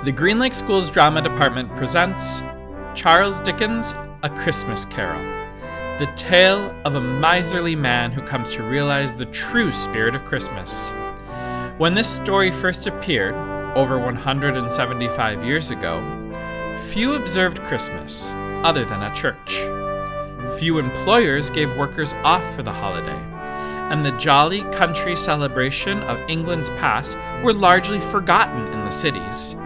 The Green Lake School's Drama Department presents Charles Dickens' A Christmas Carol, the tale of a miserly man who comes to realize the true spirit of Christmas. When this story first appeared, over 175 years ago, few observed Christmas, other than at church. Few employers gave workers off for the holiday, and the jolly country celebration of England's past were largely forgotten in the cities.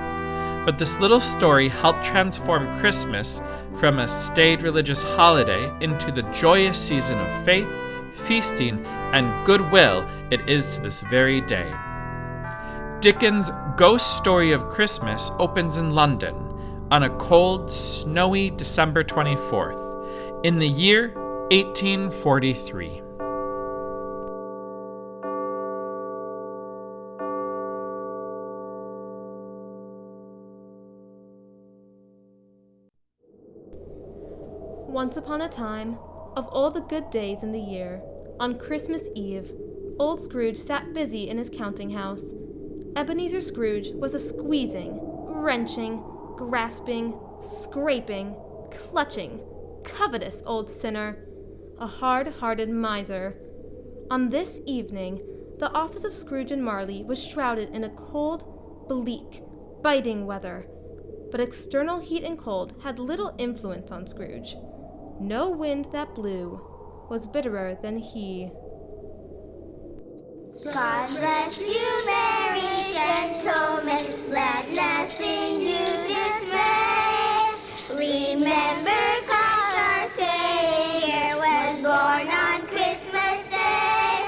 But this little story helped transform Christmas from a staid religious holiday into the joyous season of faith, feasting, and goodwill it is to this very day. Dickens' Ghost Story of Christmas opens in London on a cold, snowy December 24th in the year 1843. Once upon a time, of all the good days in the year, on Christmas Eve, old Scrooge sat busy in his counting house. Ebenezer Scrooge was a squeezing, wrenching, grasping, scraping, clutching, covetous old sinner, a hard-hearted miser. On this evening, the office of Scrooge and Marley was shrouded in a cold, bleak, biting weather, but external heat and cold had little influence on Scrooge. No wind that blew was bitterer than he. God bless you, merry gentlemen, let nothing you dismay. Remember God our Savior was born on Christmas Day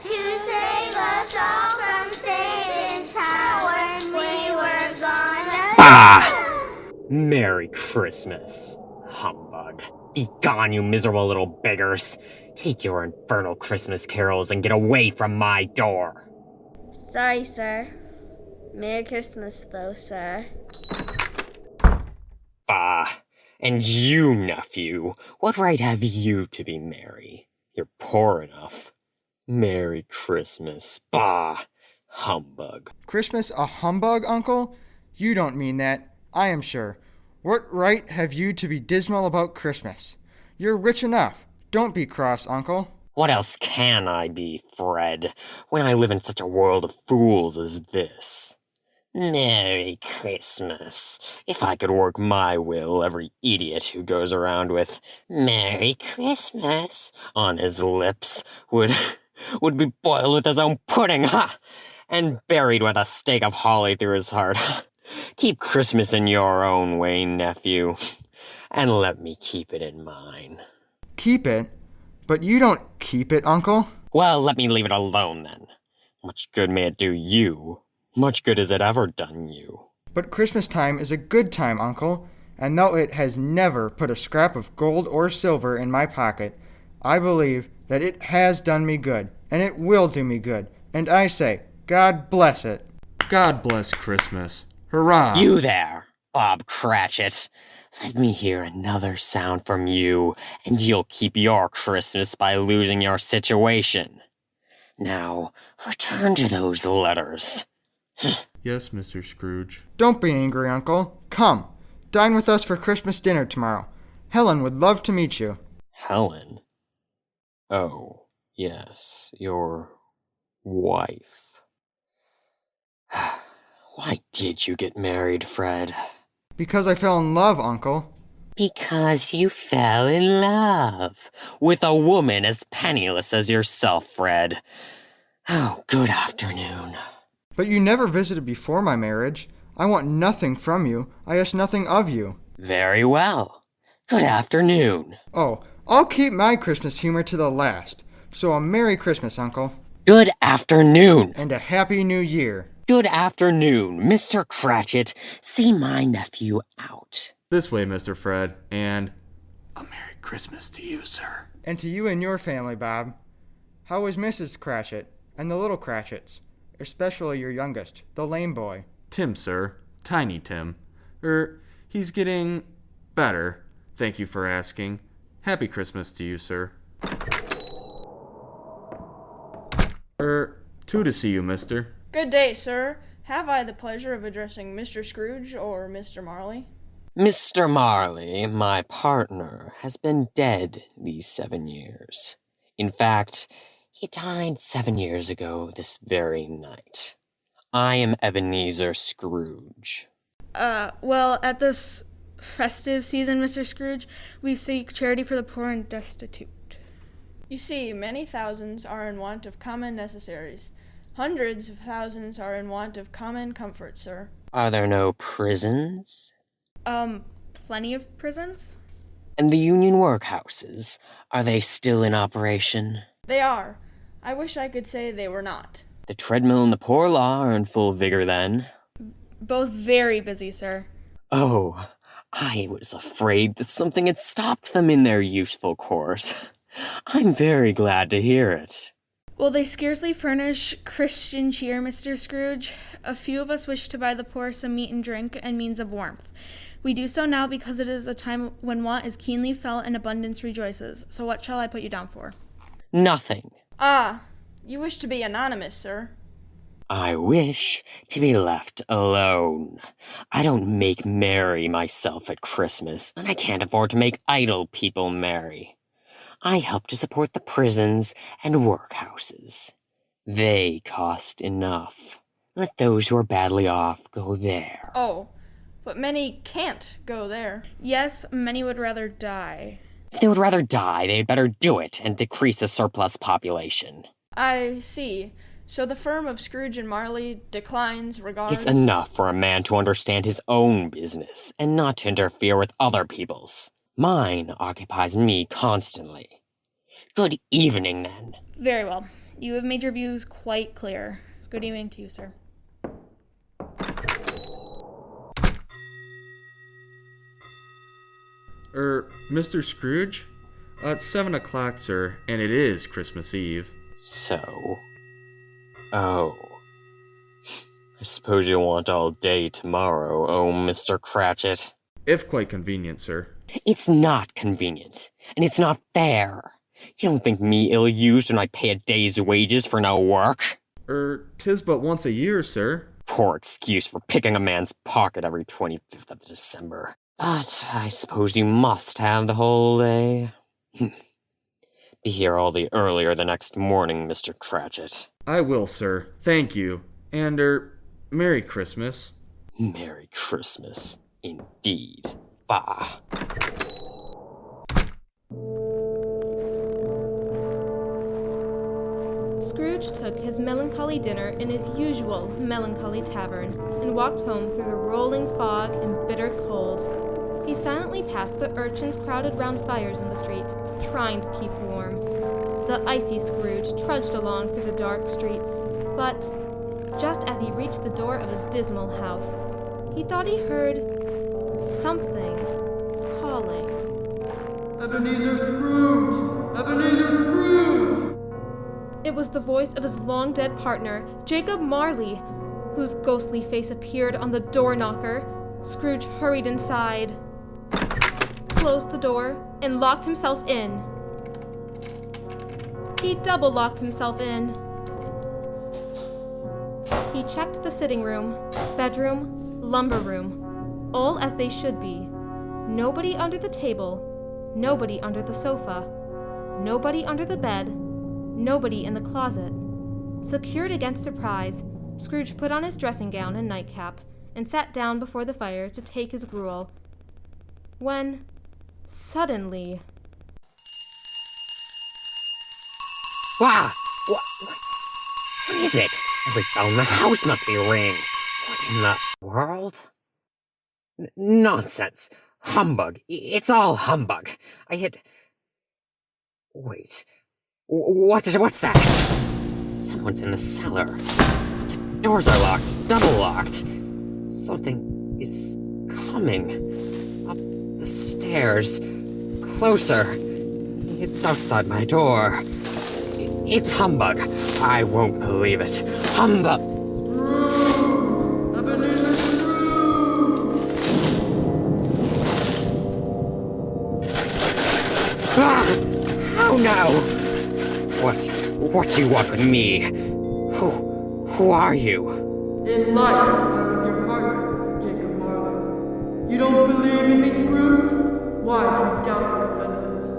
to save us all from Satan's power. We were gonna... Ah! Merry Christmas, humbug. Be gone, you miserable little beggars. Take your infernal Christmas carols and get away from my door. Sorry, sir. Merry Christmas, though, sir. Bah. And you, nephew, what right have you to be merry? You're poor enough. Merry Christmas. Bah. Humbug. Christmas a humbug, Uncle? You don't mean that, I am sure. What right have you to be dismal about Christmas? You're rich enough. Don't be cross, Uncle. What else can I be, Fred, when I live in such a world of fools as this? Merry Christmas. If I could work my will, every idiot who goes around with Merry Christmas on his lips would be boiled with his own pudding, ha! And buried with a stake of holly through his heart. Keep Christmas in your own way, nephew, and let me keep it in mine. Keep it? But you don't keep it, Uncle. Well, let me leave it alone, then. Much good may it do you. Much good has it ever done you. But Christmas time is a good time, Uncle, and though it has never put a scrap of gold or silver in my pocket, I believe that it has done me good, and it will do me good, and I say, God bless it. God bless Christmas. Hurrah! You there, Bob Cratchit. Let me hear another sound from you, and you'll keep your Christmas by losing your situation. Now, return to those letters. Yes, Mr. Scrooge. Don't be angry, Uncle. Come, dine with us for Christmas dinner tomorrow. Helen would love to meet you. Helen? Oh, yes, your wife. Why did you get married, Fred? Because I fell in love, Uncle. Because you fell in love with a woman as penniless as yourself, Fred. Oh, good afternoon. But you never visited before my marriage. I want nothing from you. I ask nothing of you. Very well. Good afternoon. Oh, I'll keep my Christmas humor to the last. So a Merry Christmas, Uncle. Good afternoon. And a Happy New Year. Good afternoon, Mr. Cratchit. See my nephew out. This way, Mr. Fred, and a Merry Christmas to you, sir. And to you and your family, Bob. How is Mrs. Cratchit and the little Cratchits? Especially your youngest, the lame boy. Tim, sir. Tiny Tim. He's getting better. Thank you for asking. Happy Christmas to you, sir. Two to see you, mister. Good day, sir. Have I the pleasure of addressing Mr. Scrooge or Mr. Marley? Mr. Marley, my partner, has been dead these 7 years. In fact, he died 7 years ago this very night. I am Ebenezer Scrooge. Well, at this festive season, Mr. Scrooge, we seek charity for the poor and destitute. You see, many thousands are in want of common necessaries. Hundreds of thousands are in want of common comfort, sir. Are there no prisons? Plenty of prisons? And the union workhouses, are they still in operation? They are. I wish I could say they were not. The treadmill and the poor law are in full vigor then? Both very busy, sir. Oh, I was afraid that something had stopped them in their useful course. I'm very glad to hear it. Well, they scarcely furnish Christian cheer, Mr. Scrooge. A few of us wish to buy the poor some meat and drink and means of warmth. We do so now because it is a time when want is keenly felt and abundance rejoices. So what shall I put you down for? Nothing. Ah, you wish to be anonymous, sir. I wish to be left alone. I don't make merry myself at Christmas, and I can't afford to make idle people merry. I help to support the prisons and workhouses. They cost enough. Let those who are badly off go there. Oh, but many can't go there. Yes, many would rather die. If they would rather die, they'd better do it and decrease the surplus population. I see. So the firm of Scrooge and Marley declines regards... It's enough for a man to understand his own business and not to interfere with other people's. Mine occupies me constantly. Good evening, then. Very well. You have made your views quite clear. Good evening to you, sir. Mr. Scrooge? It's 7 o'clock, sir, and it is Christmas Eve. So? Oh. I suppose you'll want all day tomorrow, oh, Mr. Cratchit. If quite convenient, sir. It's not convenient, and it's not fair. You don't think me ill-used when I pay a day's wages for no work? 'Tis but once a year, sir. Poor excuse for picking a man's pocket every 25th of December. But I suppose you must have the whole day. Be here all the earlier the next morning, Mr. Cratchit. I will, sir. Thank you. And, Merry Christmas. Merry Christmas, indeed. Bah. Scrooge took his melancholy dinner in his usual melancholy tavern and walked home through the rolling fog and bitter cold. He silently passed the urchins crowded round fires in the street, trying to keep warm. The icy Scrooge trudged along through the dark streets, but just as he reached the door of his dismal house, he thought he heard something calling. Ebenezer Scrooge! Ebenezer Scrooge! It was the voice of his long-dead partner, Jacob Marley, whose ghostly face appeared on the door knocker. Scrooge hurried inside, closed the door, and locked himself in. He double-locked himself in. He checked the sitting room, bedroom, lumber room, all as they should be. Nobody under the table, nobody under the sofa, nobody under the bed, nobody in the closet. Secured against surprise, Scrooge put on his dressing gown and nightcap and sat down before the fire to take his gruel. When, suddenly... Wow! What is it? Every bell in the house must be ringing. What in the world? Nonsense. Humbug. It's all humbug. I hit... Wait. What's that? Someone's in the cellar. The doors are locked, double locked. Something is coming. Up the stairs. Closer. It's outside my door. It's humbug. I won't believe it. Humbug. Scrooge! Ebenezer Scrooge! Ah! How now? What do you want with me? Who are you? In life, I was your partner, Jacob Marley. You don't believe in me, Scrooge? Why do you doubt your senses?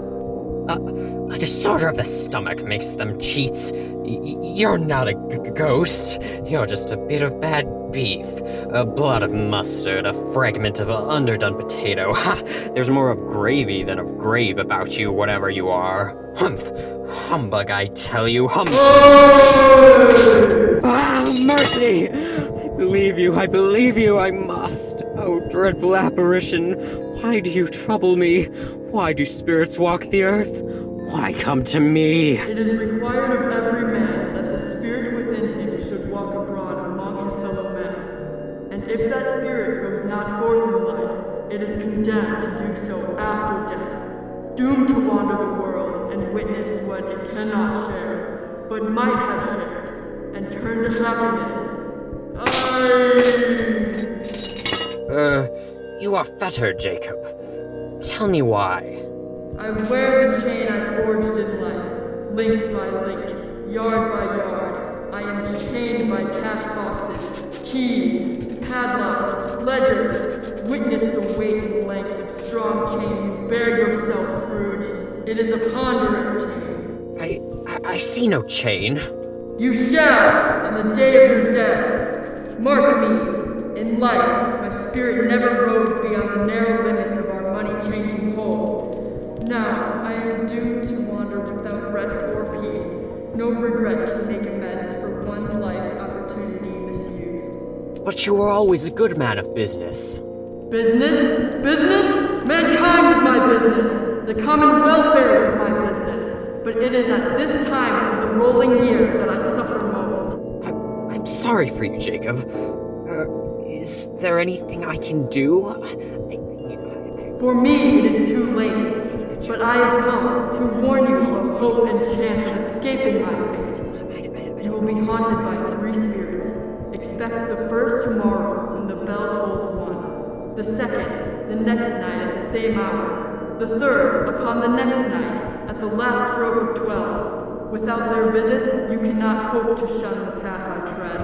A disorder of the stomach makes them cheats. You're not a ghost. You're just a bit of bad beef. A blot of mustard, a fragment of an underdone potato. Ha! There's more of gravy than of grave about you, whatever you are. Humph! Humbug, I tell you, humbug! Ah, mercy! I believe you, I must. Oh, dreadful apparition, why do you trouble me? Why do spirits walk the earth? Why come to me? It is required of every man that the spirit within him should walk abroad among his fellow men. And if that spirit goes not forth in life, it is condemned to do so after death, doomed to wander the world and witness what it cannot share, but might have shared, and turn to happiness. You are fettered, Jacob. Tell me why. I wear the chain I forged in life, link by link, yard by yard. I am chained by cash boxes, keys, padlocks, ledgers. Witness the weight and length of strong chain you bear yourself, Scrooge. It is a ponderous chain. I see no chain. You shall, on the day of your death. Mark me. In life, my spirit never roved beyond the narrow limits of our money-changing hole. Now, I am doomed to wander without rest or peace. No regret can make amends for one's life's opportunity misused. But you were always a good man of business. Business? Business? Mankind was my business. The common welfare was my business. But it is at this time of the rolling year that I suffer most. I'm sorry for you, Jacob. Is there anything I can do? For me, it is too late. But I have come to warn you of a hope and chance of escaping my fate. You will be haunted by 3 spirits. Expect the first tomorrow when the bell tolls 1. The second, the next night at the same hour. The third, upon the next night, at the last stroke of 12. Without their visits, you cannot hope to shun the path I tread.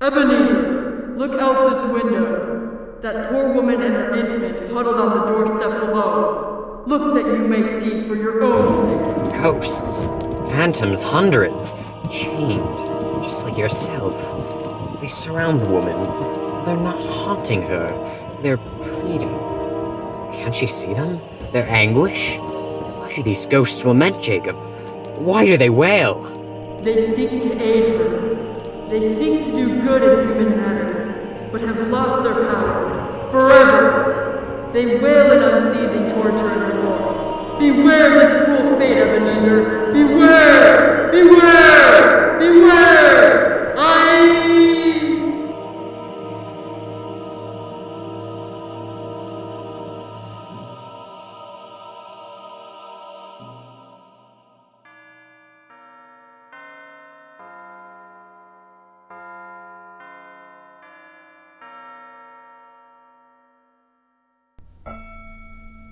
Ebenezer, look out this window. That poor woman and her infant huddled on the doorstep below. Look that you may see for your own sake. Ghosts, phantoms, hundreds, chained, just like yourself. They surround the woman. They're not haunting her. They're pleading. Can't she see them? Their anguish? Why do these ghosts lament, Jacob? Why do they wail? They seek to aid her. They seek to do good in human matters, but have lost their power. Forever! They wail in unceasing torture and remorse. Beware this cruel fate, Ebenezer! Beware! Beware! Beware!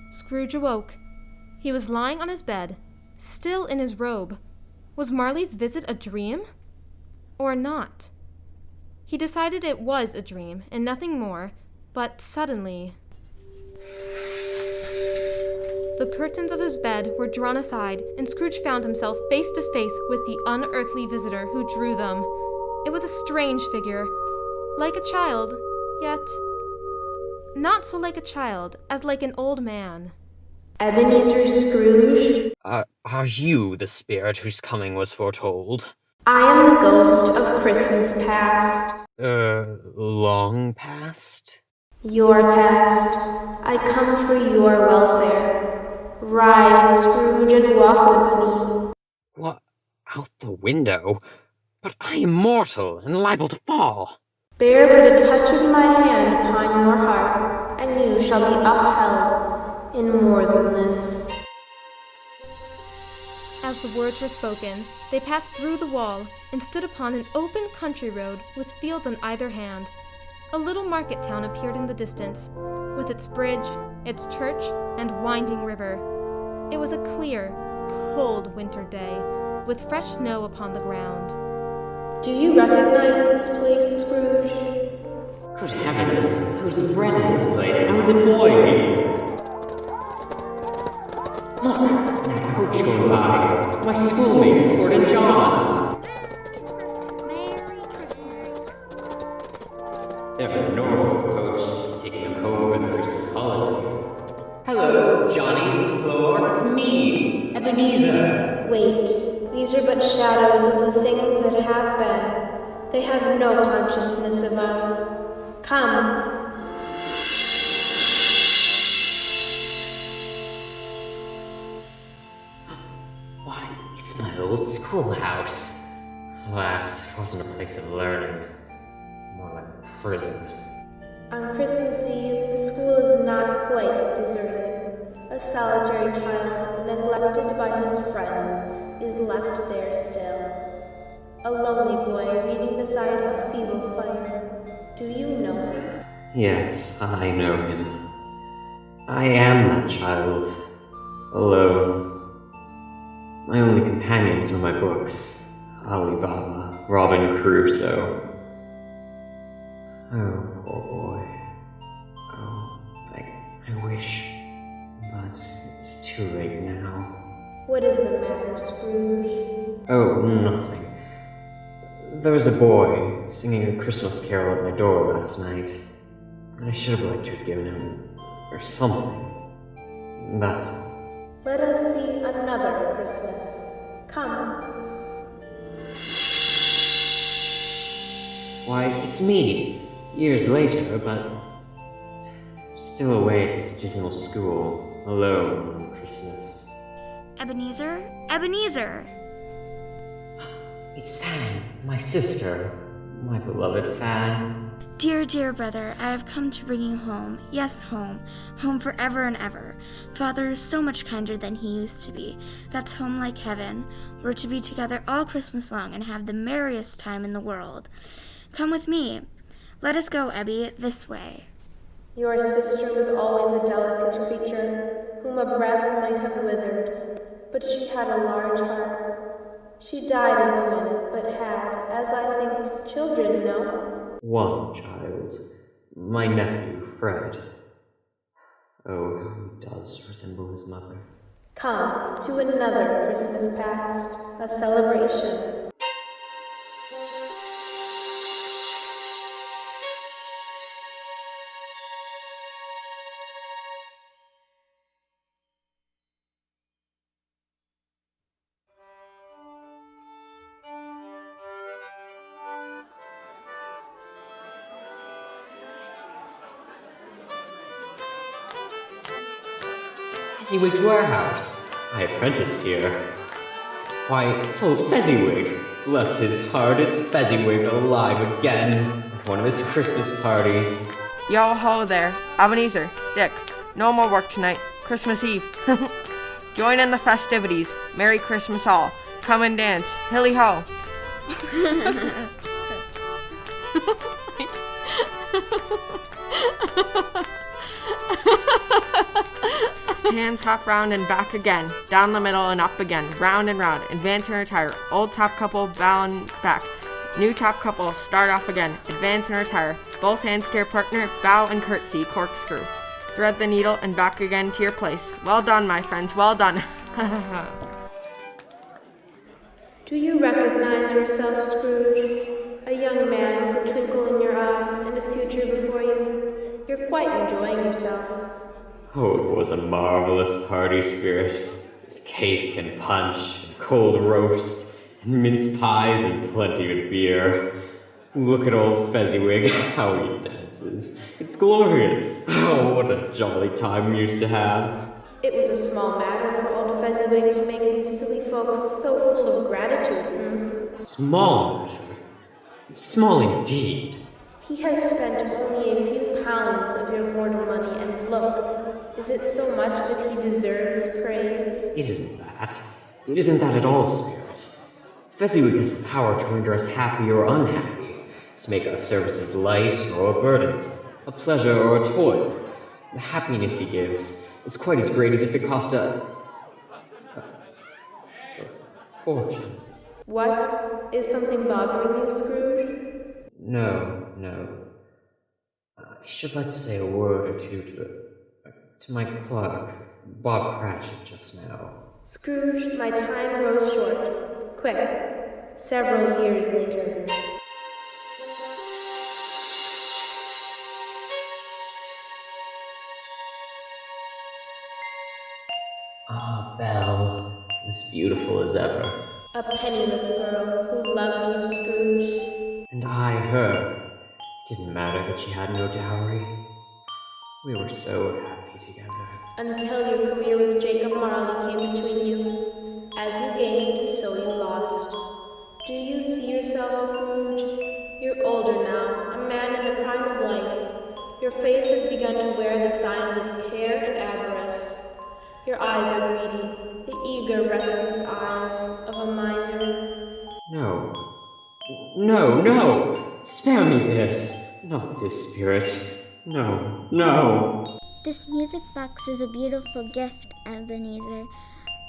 Scrooge awoke. He was lying on his bed, still in his robe. Was Marley's visit a dream? Or not? He decided it was a dream, and nothing more, but suddenly... The curtains of his bed were drawn aside, and Scrooge found himself face to face with the unearthly visitor who drew them. It was a strange figure, like a child, yet not so like a child as like an old man. Ebenezer Scrooge? Are you the spirit whose coming was foretold? I am the ghost of Christmas past. Long past? Your past. I come for your welfare. Rise, Scrooge, and walk with me. What? Out the window? But I am mortal and liable to fall. Bear but a touch of my hand upon your heart, and you shall be upheld in more than this. As the words were spoken, they passed through the wall and stood upon an open country road with fields on either hand. A little market town appeared in the distance, with its bridge, its church, and winding river. It was a clear, cold winter day. with fresh snow upon the ground. Do you recognize this place, Scrooge? Good heavens, I was bred in this place. I was a boy. Look, that coach going by. My schoolmates, Ford and John. Merry Christmas. They're from Norfolk coach, taking them home for the Christmas holiday. Hello, Johnny, Chloe, it's me, Ebenezer. Wait, these are but shadows of the things that have been. They have no consciousness of us. Come. Why, it's my old schoolhouse. Alas, it wasn't a place of learning. More like prison. On Christmas Eve, the school is not quite deserted. A solitary child, neglected by his friends, is left there still. A lonely boy reading beside a feeble fire. Do you know him? Yes, I know him. I am that child. Alone. My only companions were my books. Ali Baba, Robin Crusoe. Oh, poor boy. Oh, I wish. But it's too late now. What is the matter, Scrooge? Oh, nothing. There was a boy singing a Christmas carol at my door last night. I should have liked to have given him... or something. That's all. Let us see another Christmas. Come. Why, it's me. Years later, but... still away at this dismal school, alone on Christmas. Ebenezer? Ebenezer! It's Fan, my sister. My beloved Fan. Dear, dear brother, I have come to bring you home. Yes, home. Home forever and ever. Father is so much kinder than he used to be. That's home like heaven. We're to be together all Christmas long and have the merriest time in the world. Come with me. Let us go, Ebby, this way. Your sister was always a delicate creature, whom a breath might have withered, but she had a large heart. She died a woman, but had, as I think, children, no? One child. My nephew, Fred. Oh, how he does resemble his mother. Come to another Christmas past, a celebration. Fezziwig's warehouse. I apprenticed here. Why, it's old Fezziwig. Bless his heart, it's Fezziwig alive again at one of his Christmas parties. Yo ho there, Ebenezer, Dick. No more work tonight. Christmas Eve. Join in the festivities. Merry Christmas all. Come and dance. Hilly ho. Hands hop round and back again, down the middle and up again, round and round, advance and retire, old top couple bow and back, new top couple start off again, advance and retire, both hands to your partner, bow and curtsy, corkscrew, thread the needle and back again to your place. Well done, my friends, well done. Do you recognize yourself, Scrooge? A young man with a twinkle in your eye and a future before you. You're quite enjoying yourself. Oh, it was a marvelous party spirit. With cake and punch, and cold roast, and mince pies and plenty of beer. Look at old Fezziwig, how he dances. It's glorious. Oh, what a jolly time we used to have. It was a small matter for old Fezziwig to make these silly folks so full of gratitude. Small matter? Small indeed. He has spent only a few pounds of your mortal money, and look, is it so much that he deserves praise? It isn't that. It isn't that at all, Spirit. Fezziwig has the power to render us happy or unhappy, to make our services light or burdensome, a pleasure or a toil. The happiness he gives is quite as great as if it cost a fortune. What? Is something bothering you, Scrooge? No. I should like to say a word or two to my clerk, Bob Cratchit, just now. Scrooge, my time grows short. Quick. Several years later. Ah, Belle, as beautiful as ever. A penniless girl who loved you, Scrooge. And I her. It didn't matter that she had no dowry. We were so happy together. Until your career with Jacob Marley came between you. As you gained, so you lost. Do you see yourself, Scrooge? You're older now, a man in the prime of life. Your face has begun to wear the signs of care and avarice. Your eyes are greedy, the eager, restless eyes of a miser. No! Spare me this! Not this spirit. No! This music box is a beautiful gift, Ebenezer,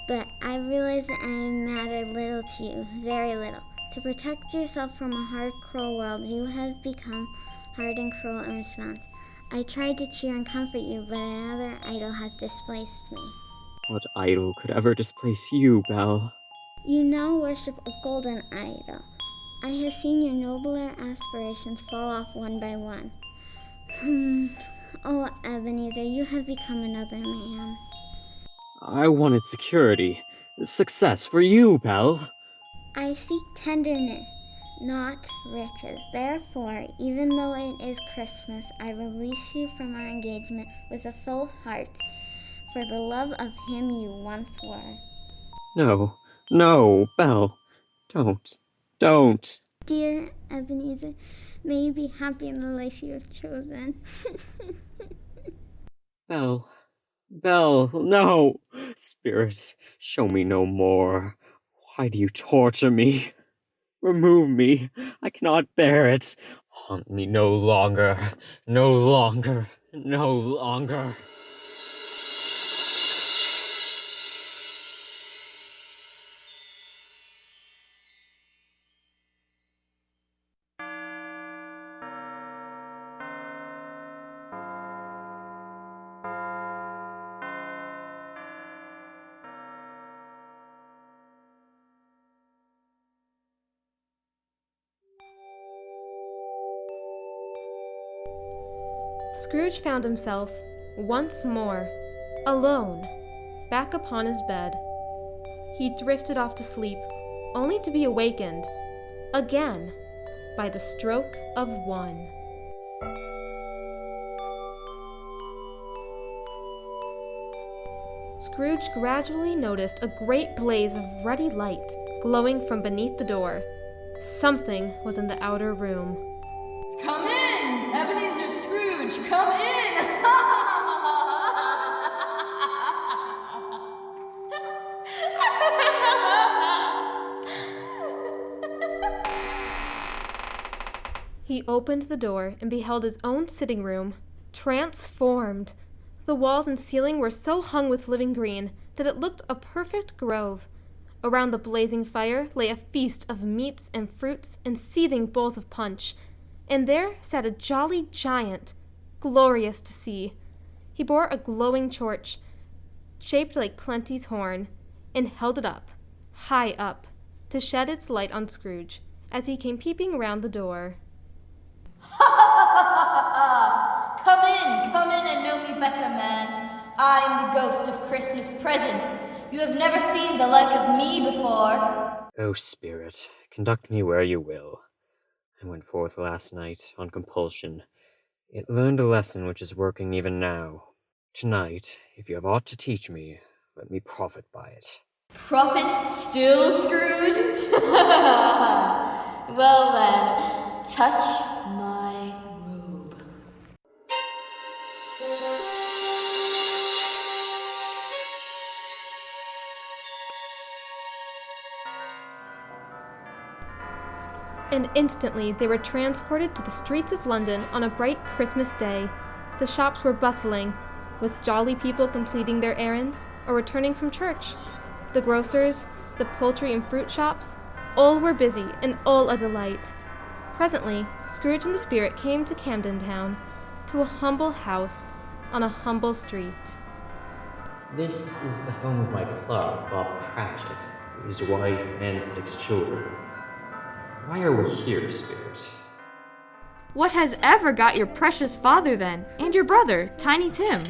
but I realize I matter little to you, very little. To protect yourself from a hard, cruel world, you have become hard and cruel in response. I tried to cheer and comfort you, but another idol has displaced me. What idol could ever displace you, Belle? You now worship a golden idol. I have seen your nobler aspirations fall off one by one. Oh, Ebenezer, you have become another man. I wanted security. Success for you, Belle. I seek tenderness, not riches. Therefore, even though it is Christmas, I release you from our engagement with a full heart, for the love of him you once were. No, Belle. Don't. Dear Ebenezer, may you be happy in the life you have chosen. Belle, no! Spirit, show me no more. Why do you torture me? Remove me. I cannot bear it. Haunt me no longer. Scrooge found himself, once more, alone, back upon his bed. He drifted off to sleep, only to be awakened, again, by the stroke of one. Scrooge gradually noticed a great blaze of ruddy light glowing from beneath the door. Something was in the outer room. Come in, Ebenezer Scrooge, come in! He opened the door and beheld his own sitting room, transformed. The walls and ceiling were so hung with living green that it looked a perfect grove. Around the blazing fire lay a feast of meats and fruits and seething bowls of punch, and there sat a jolly giant, glorious to see. He bore a glowing torch, shaped like Plenty's horn, and held it up, high up, to shed its light on Scrooge as he came peeping round the door. Come in and know me better, man. I'm the ghost of Christmas present. You have never seen the like of me before. O spirit, conduct me where you will. I went forth last night on compulsion. It learned a lesson which is working even now. Tonight, if you have aught to teach me, let me profit by it. Profit still, Scrooge? Well then, touch my robe. And instantly they were transported to the streets of London on a bright Christmas day. The shops were bustling, with jolly people completing their errands or returning from church. The grocers, the poultry and fruit shops, all were busy and all a delight. Presently, Scrooge and the spirit came to Camden Town, to a humble house on a humble street. This is the home of my clerk, Bob Cratchit, his wife and 6 children. Why are we here, Spirit? What has ever got your precious father then, and your brother, Tiny Tim?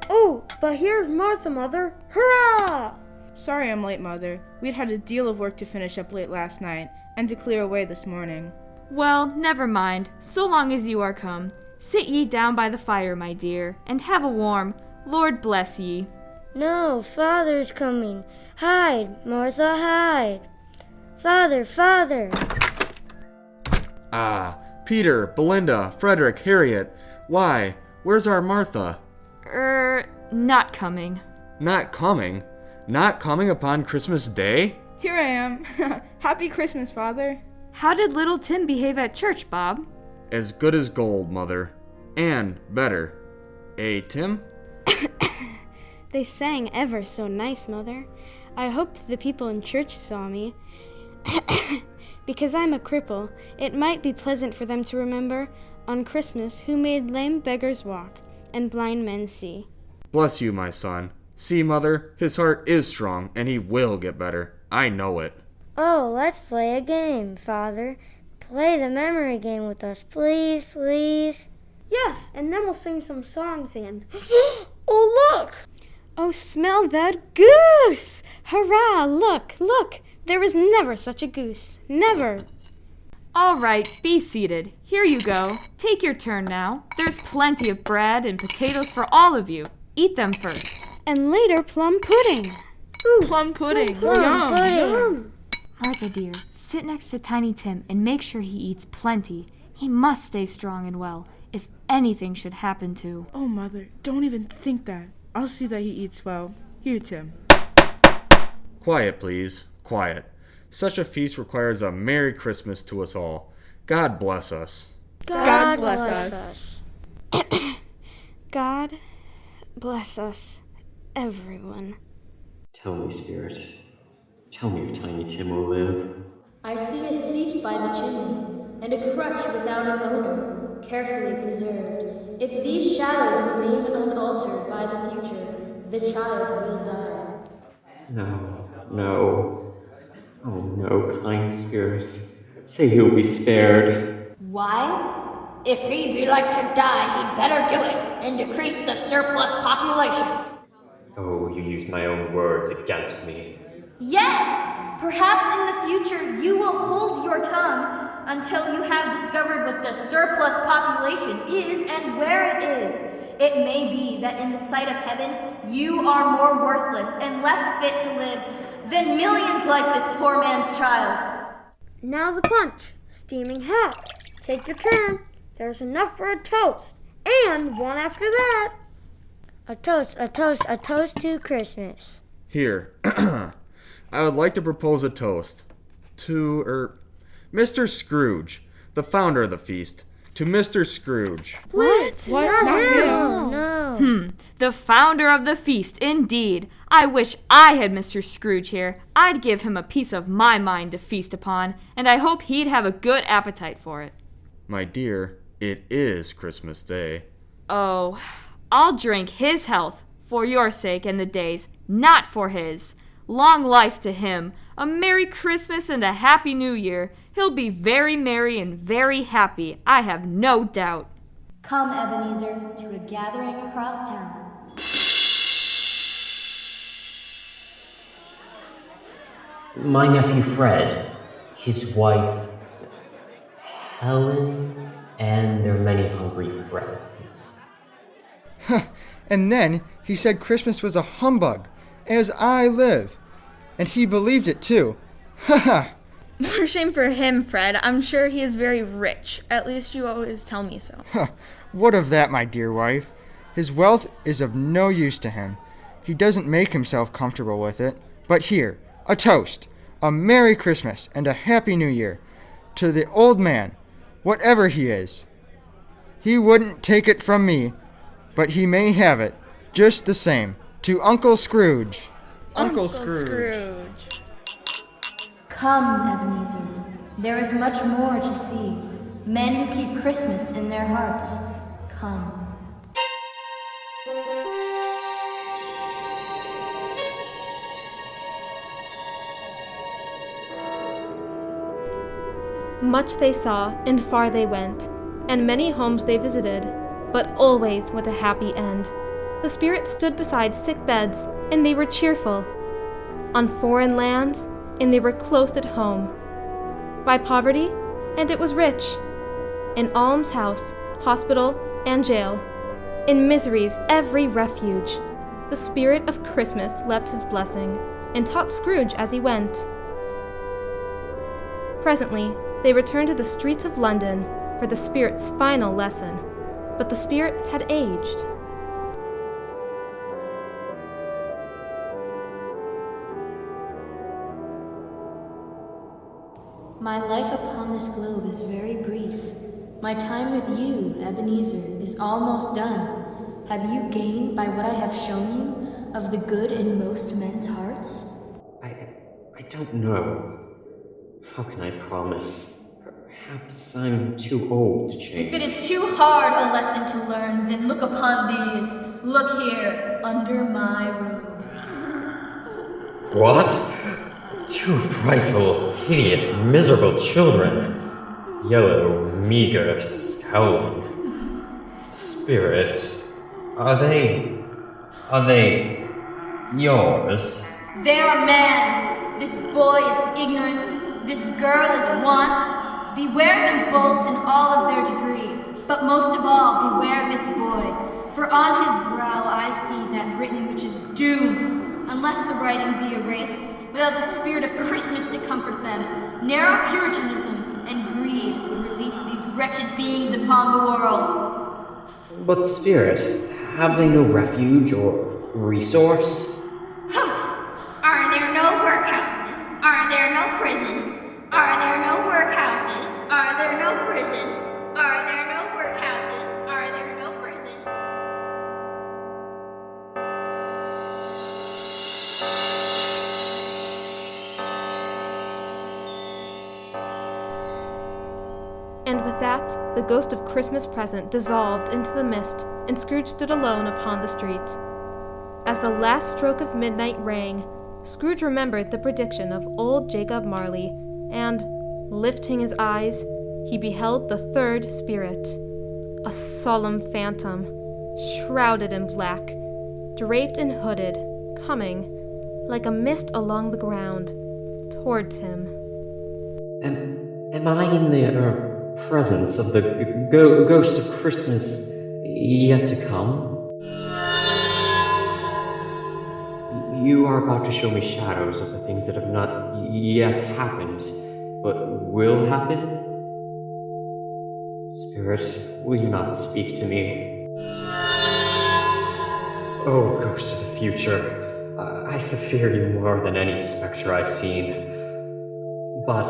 Oh, but here's Martha, Mother. Hurrah! Sorry I'm late, Mother. We'd had a deal of work to finish up late last night, and to clear away this morning. Well, never mind, so long as you are come. Sit ye down by the fire, my dear, and have a warm. Lord bless ye. No, Father's coming. Hide, Martha, hide. Father, Father. Ah, Peter, Belinda, Frederick, Harriet. Why, where's our Martha? Not coming. Not coming? Not coming upon Christmas Day? Here I am. Happy Christmas, Father. How did little Tim behave at church, Bob? As good as gold, Mother. And better. Eh, Tim? They sang ever so nice, Mother. I hoped the people in church saw me. Because I'm a cripple, it might be pleasant for them to remember, on Christmas, who made lame beggars walk, and blind men see. Bless you, my son. See, Mother, his heart is strong, and he will get better. I know it. Oh, let's play a game, Father. Play the memory game with us, please, please. Yes, and then we'll sing some songs and... Oh, look! Oh, smell that goose! Hurrah! Look, look! There was never such a goose. Never! All right, be seated. Here you go. Take your turn now. There's plenty of bread and potatoes for all of you. Eat them first. And later plum pudding. Ooh, plum pudding. Plum pudding. Martha, dear, sit next to Tiny Tim and make sure he eats plenty. He must stay strong and well, if anything should happen to... Oh, Mother, don't even think that. I'll see that he eats well. Here, Tim. Quiet, please. Quiet. Such a feast requires a Merry Christmas to us all. God bless us. God bless us. God bless us, everyone. Tell me, Spirit. Tell me if Tiny Tim will live. I see a seat by the chimney, and a crutch without an owner, carefully preserved. If these shadows remain unaltered by the future, the child will die. No. Oh no, kind Spirit. Say he'll be spared. Why? If he'd be like to die, he'd better do it, and decrease the surplus population. Oh, you used my own words against me. Yes! Perhaps in the future you will hold your tongue until you have discovered what the surplus population is and where it is. It may be that in the sight of heaven, you are more worthless and less fit to live than millions like this poor man's child. Now the punch. Steaming hot. Take your turn. There's enough for a toast. And one after that. A toast to Christmas. Here. I would like to propose a toast. To, Mr. Scrooge, the founder of the feast. To Mr. Scrooge. What? Not him. No. The founder of the feast, indeed. I wish I had Mr. Scrooge here. I'd give him a piece of my mind to feast upon, and I hope he'd have a good appetite for it. My dear, it is Christmas Day. Oh, I'll drink his health, for your sake and the day's, not for his. Long life to him, a Merry Christmas and a Happy New Year. He'll be very merry and very happy, I have no doubt. Come, Ebenezer, to a gathering across town. My nephew Fred, his wife Helen, and their many hungry friends. And then he said Christmas was a humbug, as I live. And he believed it too. Ha ha! More shame for him, Fred. I'm sure he is very rich. At least you always tell me so. What of that, my dear wife? His wealth is of no use to him. He doesn't make himself comfortable with it. But here, a toast, a Merry Christmas and a Happy New Year to the old man, whatever he is. He wouldn't take it from me, but he may have it, just the same, to Uncle Scrooge. Uncle Scrooge. Come, Ebenezer. There is much more to see. Men who keep Christmas in their hearts. Come. Much they saw, and far they went, and many homes they visited, but always with a happy end. The Spirit stood beside sick beds, and they were cheerful. On foreign lands, and they were close at home. By poverty, and it was rich. In almshouse, hospital, and jail. In misery's every refuge. The Spirit of Christmas left his blessing, and taught Scrooge as he went. Presently, they returned to the streets of London for the Spirit's final lesson, but the Spirit had aged. My life upon this globe is very brief. My time with you, Ebenezer, is almost done. Have you gained by what I have shown you of the good in most men's hearts? I don't know. How can I promise? Perhaps I'm too old to change. If it is too hard a lesson to learn, then look upon these. Look here, under my robe. What? Two frightful, hideous, miserable children. Yellow, meager, scowling. Spirit, are they yours? They are man's. This boy is ignorance. This girl is want. Beware them both in all of their degree. But most of all, beware this boy. For on his brow I see that written which is doom, unless the writing be erased, without the spirit of Christmas to comfort them. Narrow Puritanism and greed would release these wretched beings upon the world. But Spirit, have they no refuge or resource? Humph! Are there no workhouses? Are there no prisons? Are there no workhouses? Are there no prisons? Are there no workhouses? Are there no prisons? And with that, the ghost of Christmas present dissolved into the mist, and Scrooge stood alone upon the street. As the last stroke of midnight rang, Scrooge remembered the prediction of old Jacob Marley, and, lifting his eyes, he beheld the third spirit, a solemn phantom, shrouded in black, draped and hooded, coming, like a mist along the ground, towards him. Am I in the presence of the ghost of Christmas yet to come? You are about to show me shadows of the things that have not yet happened, but will happen? Spirit, will you not speak to me? Oh, ghost of the future, I fear you more than any spectre I've seen. But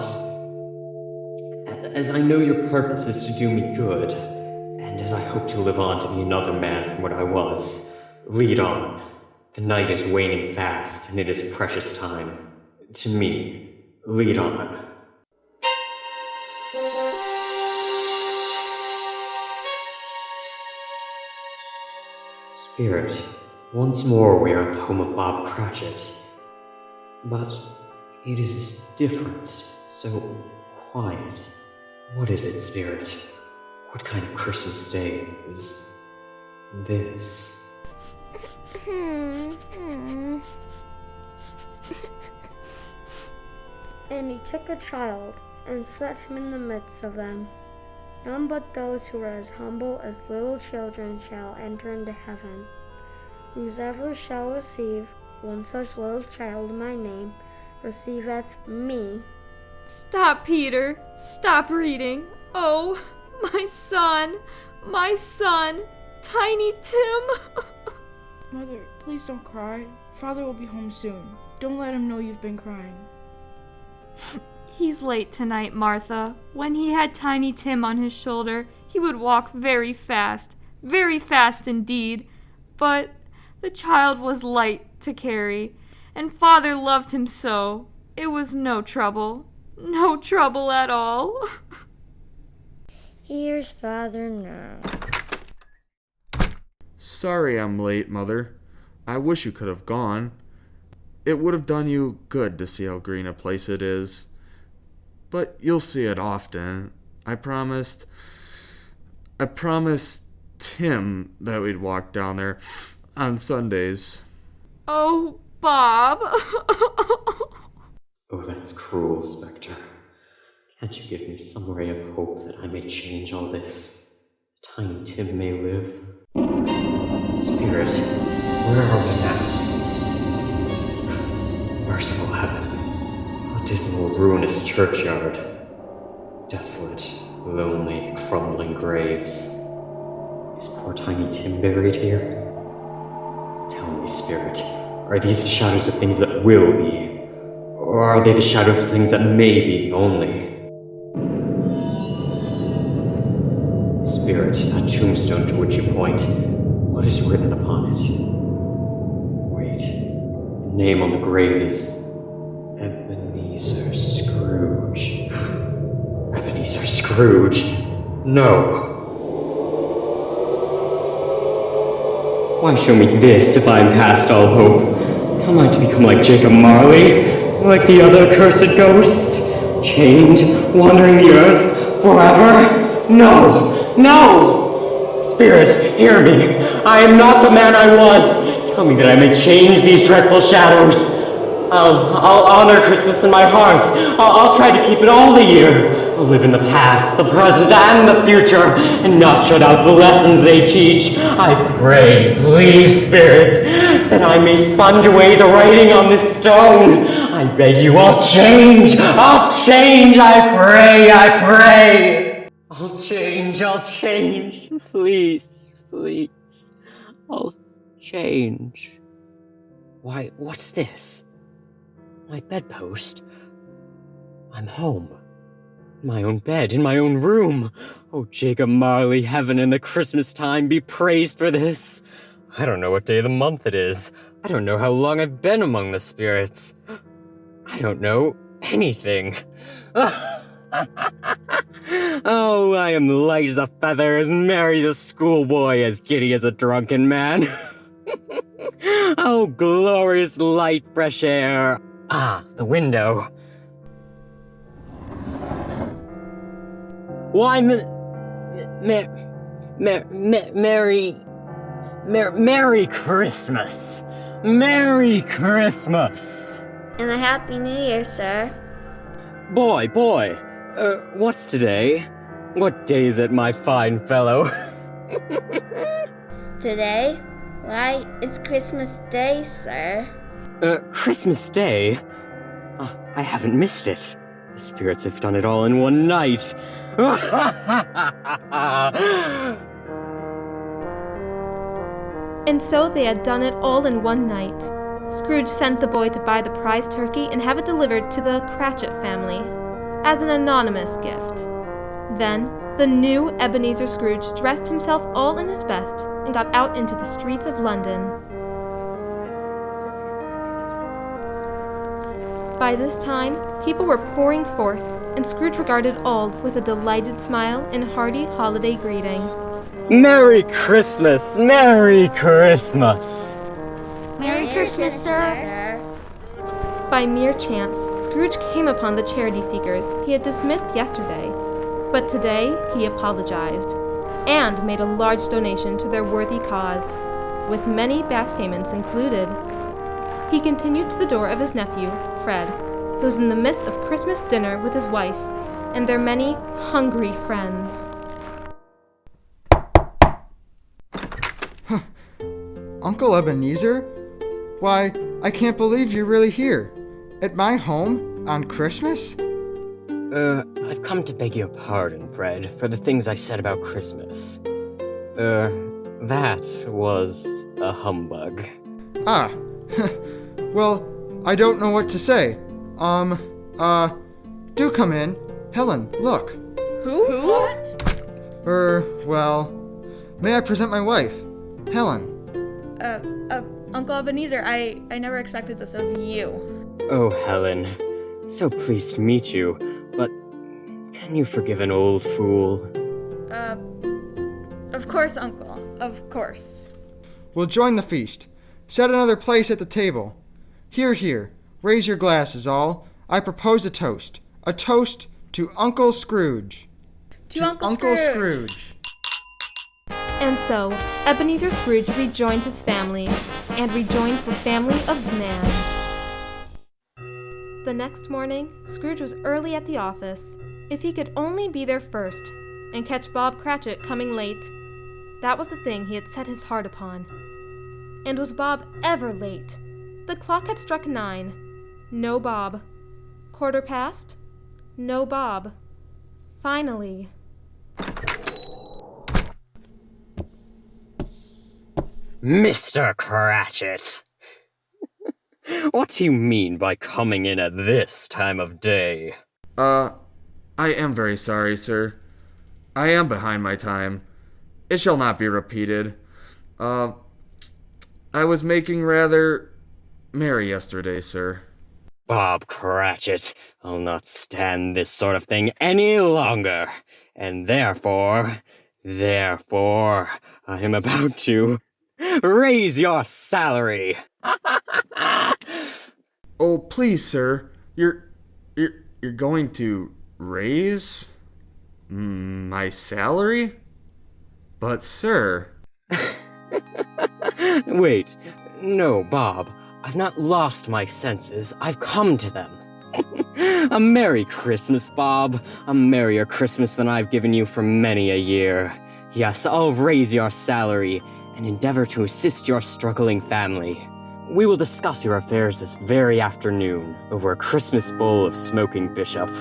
as I know your purpose is to do me good, and as I hope to live on to be another man from what I was, lead on. The night is waning fast, and it is precious time. To me, lead on. Spirit, once more we are at the home of Bob Cratchit. But it is different, so quiet. What is it, Spirit? What kind of Christmas day is this? And he took a child, and set him in the midst of them. None but those who are as humble as little children shall enter into heaven. Whosoever shall receive one such little child in my name receiveth me. Stop, Peter. Stop reading. Oh, my son, Tiny Tim. Mother, please don't cry. Father will be home soon. Don't let him know you've been crying. He's late tonight, Martha. When he had Tiny Tim on his shoulder, he would walk very fast indeed. But the child was light to carry, and Father loved him so. It was no trouble. No trouble at all. Here's Father now. Sorry I'm late, Mother. I wish you could have gone. It would have done you good to see how green a place it is. But you'll see it often. I promised Tim that we'd walk down there on Sundays. Oh, Bob. Oh, that's cruel, Spectre. Can't you give me some ray of hope that I may change all this? Tiny Tim may live. Spirit, where are we now? Merciful heaven. A dismal, ruinous churchyard. Desolate, lonely, crumbling graves. Is poor Tiny Tim buried here? Tell me, Spirit, are these the shadows of things that will be? Or are they the shadows of things that may be only? Spirit, that tombstone to which you point, what is written upon it? Wait, the name on the grave is Ebenezer Scrooge. Ebenezer Scrooge? No. Why show me this if I am past all hope? Am I to become like Jacob Marley? Like the other cursed ghosts? Chained, wandering the earth forever? No! No! Spirit, hear me. I am not the man I was. Tell me that I may change these dreadful shadows. I'll honor Christmas in my heart. I'll try to keep it all the year. I'll live in the past, the present, and the future, and not shut out the lessons they teach. I pray, please, spirits, that I may sponge away the writing on this stone. I beg you, I'll change. I'll change. I pray. I'll change. Please. I'll change. Why, what's this? My bedpost? I'm home. In my own bed, in my own room. Oh, Jacob Marley, heaven and the Christmas time be praised for this. I don't know what day of the month it is. I don't know how long I've been among the spirits. I don't know anything. Oh, I am light as a feather, as merry as a schoolboy, as giddy as a drunken man. Oh, glorious light, fresh air. Ah, the window. Why, Merry Christmas! Merry Christmas! And a Happy New Year, sir. Boy, what's today? What day is it, my fine fellow? Today? Why, it's Christmas Day, sir. Christmas Day? I haven't missed it. The spirits have done it all in one night. And so they had done it all in one night. Scrooge sent the boy to buy the prize turkey and have it delivered to the CRATCHIT family as an anonymous gift. Then, the new Ebenezer Scrooge dressed himself all in his best and got out into the streets of London. By this time, people were pouring forth, and Scrooge regarded all with a delighted smile and hearty holiday greeting. Merry Christmas! Merry Christmas! Merry Christmas, sir. By mere chance, Scrooge came upon the charity seekers he had dismissed yesterday, but today he apologized and made a large donation to their worthy cause, with many back payments included. He continued to the door of his nephew, Fred, who was in the midst of Christmas dinner with his wife and their many hungry friends. Uncle Ebenezer? Why, I can't believe you're really here. At my home on Christmas? I've come to beg your pardon, Fred, for the things I said about Christmas. That was a humbug. Ah, well, I don't know what to say. Do come in. Helen, look. Who? What? Well, may I present my wife, Helen? Uncle Ebenezer, I never expected this of you. Oh, Helen, So pleased to meet you, but can you forgive an old fool? Of course, Uncle. Of course. We'll join the feast. Set another place at the table. Here, here. Raise your glasses, all. I propose a toast. A toast to Uncle Scrooge. To Uncle Scrooge. And so, Ebenezer Scrooge rejoined his family, and rejoined the family of man. The next morning, Scrooge was early at the office. If he could only be there first, and catch Bob Cratchit coming late, that was the thing he had set his heart upon. And was Bob ever late? The clock had struck 9. No Bob. 1:15. No Bob. Finally. Mr. Cratchit! What do you mean by coming in at this time of day? I am very sorry, sir. I am behind my time. It shall not be repeated. I was making rather merry yesterday, sir. Bob Cratchit, I'll not stand this sort of thing any longer, and therefore, I am about to raise your salary. Oh, please, sir. You're going to raise my salary? But, sir... Wait, no, Bob. I've not lost my senses. I've come to them. A Merry Christmas, Bob. A merrier Christmas than I've given you for many a year. Yes, I'll raise your salary and endeavor to assist your struggling family. We will discuss your affairs this very afternoon over a Christmas bowl of smoking bishop.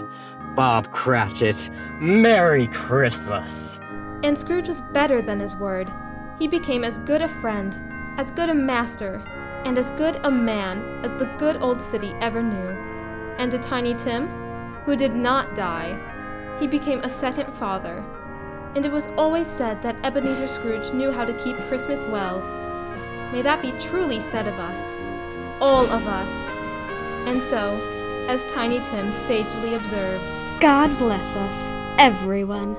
Bob Cratchit, Merry Christmas! And Scrooge was better than his word. He became as good a friend, as good a master, and as good a man as the good old city ever knew. And to Tiny Tim, who did not die, he became a second father. And it was always said that Ebenezer Scrooge knew how to keep Christmas well. May that be truly said of us, all of us. And so, as Tiny Tim sagely observed, God bless us, everyone.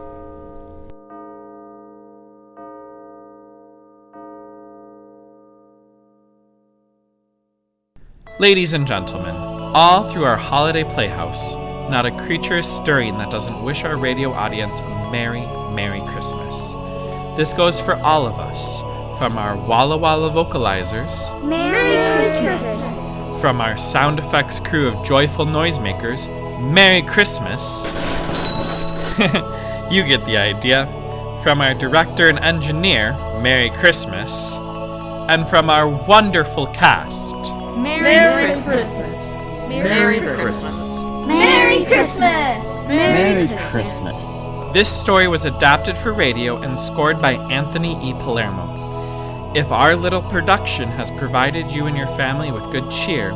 Ladies and gentlemen, all through our holiday playhouse, not a creature is stirring that doesn't wish our radio audience a Merry, Merry Christmas. This goes for all of us, from our Walla Walla vocalizers, Merry Christmas. From our sound effects crew of joyful noisemakers, Merry Christmas. You get the idea. From our director and engineer, Merry Christmas. And from our wonderful cast, Merry Christmas. Merry Christmas. Merry Christmas. Merry Christmas. This story was adapted for radio and scored by Anthony E. Palermo. If our little production has provided you and your family with good cheer,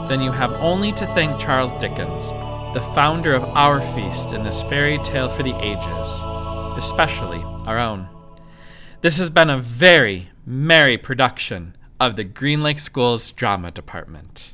then you have only to thank Charles Dickens, the founder of our feast in this fairy tale for the ages, especially our own. This has been a very merry production of the Green Lake School's Drama Department.